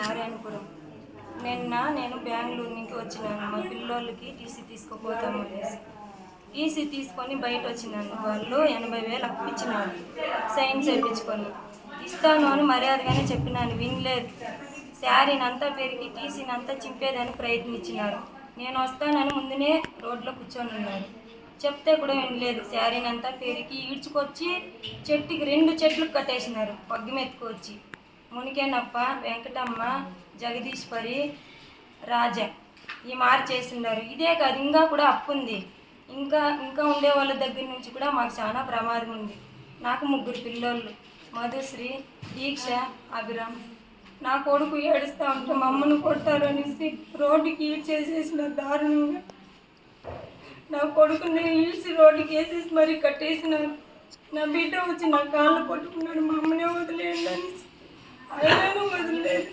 నారాయణపురం. నేను బెంగళూరు నుంచి వచ్చినాను. మా పిల్లోళ్ళకి టీసీ తీసుకుపోతాము అనేసి టీసీ తీసుకొని బయట వచ్చినాను. వాళ్ళు 80,000 అప్పు ఇచ్చినారు. సైన్ చేయించుకొని ఇస్తాను అని మర్యాదగానే చెప్పినాను, వినలేదు. శారీని అంతా పెరిగి టీసీని అంతా చింపేదానికి ప్రయత్నించినారు. నేను వస్తానని ముందునే రోడ్లో కూర్చొని ఉన్నారు. చెప్తే కూడా వినలేదు. శారీని అంతా పెరిగి ఈడ్చుకొచ్చి చెట్టుకి 2 చెట్లు కట్టేసినారు. పగ్గిమెత్తుకొచ్చి మునికేనప్ప, వెంకటమ్మ, జగదీశ్వరి, రాజా ఈ చేస్తున్నారు. ఇదే కాదు, ఇంకా కూడా అప్పు ఉంది. ఇంకా ఉండే వాళ్ళ దగ్గర నుంచి కూడా మాకు చాలా ప్రమాదం ఉంది. నాకు 3 పిల్లోళ్ళు, మధుశ్రీ, దీక్ష, అభిరామ్. నా కొడుకు ఏడుస్తూ ఉంటే మా అమ్మను కొట్టారు అనేసి రోడ్డుకి ఈడ్చేసేసిన దారుణంగా నా కొడుకుని ఈడ్చి రోడ్డుకి వేసేసి మరీ కట్టేసినారు. నా బిడ్డ వచ్చి నా కాళ్ళు పట్టుకున్నాడు, మా అమ్మనే వదిలేయండి అనేసి. అయినాను వదిలేదు.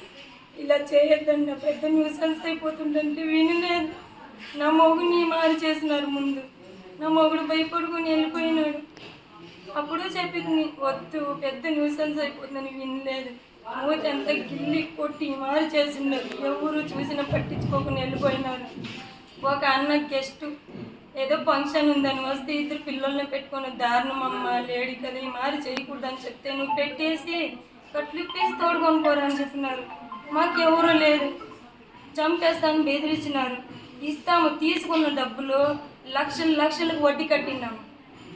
ఇలా చేయొద్దండి, నా పెద్ద న్యూసెన్స్ అయిపోతుందంటే వినలేదు. నా మొగుని చేసినారు. ముందు నా మొగుడు భయపడుకుని వెళ్ళిపోయినాడు. అప్పుడు చెప్పింది వద్దు, పెద్ద న్యూసెన్స్ అయిపోతుందని వినలేదు. మూతి అంతా గిల్లి కొట్టి చేసినారు. ఎవరు చూసినా పట్టించుకోకుండా వెళ్ళిపోయినారు. ఒక అన్న గెస్ట్ ఏదో ఫంక్షన్ ఉందని వస్తే 2 పిల్లల్ని పెట్టుకొని దారుణమమ్మ, లేడీ కదా ఈ చేయకూడదని చెప్తే నువ్వు పెట్టేసి కట్లిప్పేసి తోడుకొని పోరని చెప్పినారు. మాకెవరూ లేదు, చంపేస్తాను బెదిరించినారు. ఇస్తాము, తీసుకున్న డబ్బులు లక్షలకు వడ్డీ కట్టినాము.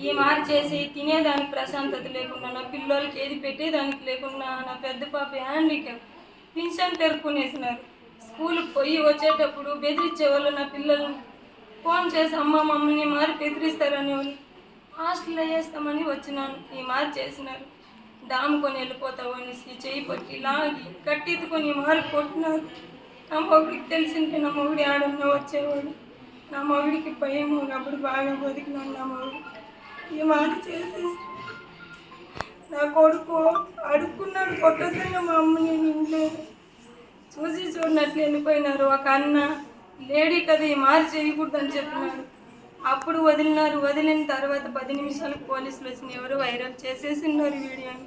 ఈ చేసి తినేదానికి ప్రశాంతత లేకుండా, నా పిల్లలకి ఏది పెట్టేదానికి లేకుండా, నా పెద్ద పాప హ్యాండిక్యాప్ పింఛన్ తెరుపుకునేసినారు. స్కూల్కి పోయి వచ్చేటప్పుడు బెదిరించేవాళ్ళు. నా పిల్లల్ని ఫోన్ చేసి అమ్మ మమ్మల్ని బెదిరిస్తారని వాళ్ళు హాస్టల్లో వేస్తామని వచ్చినాను. ఈ చేసినారు. దాముకొని వెళ్ళిపోతావు అనేసి చేయి పట్టి లాగి కట్టెత్తుకొని కొట్టినారు. నా మొగుడికి తెలిసింటే నా మొగుడి ఆడన్నా వచ్చేవాడు. నా మొగుడికి భయము, అప్పుడు బాగా బతికినాను. నా మొగుడు ఈ చేసేసి నా కొడుకు అడుక్కున్నాడు, కొట్టొద్దని మా అమ్మ నేను ఇంట్లేదు. చూసి చూడనట్లు వెళ్ళిపోయినారు. ఒక అన్న లేడీ కదా ఈ చేయకూడదని చెప్పినారు. అప్పుడు వదిలినారు. వదిలిన తర్వాత 10 నిమిషాలకు పోలీసులు వచ్చి ఎవరు వైరల్ చేసేసినారు వీడియోని.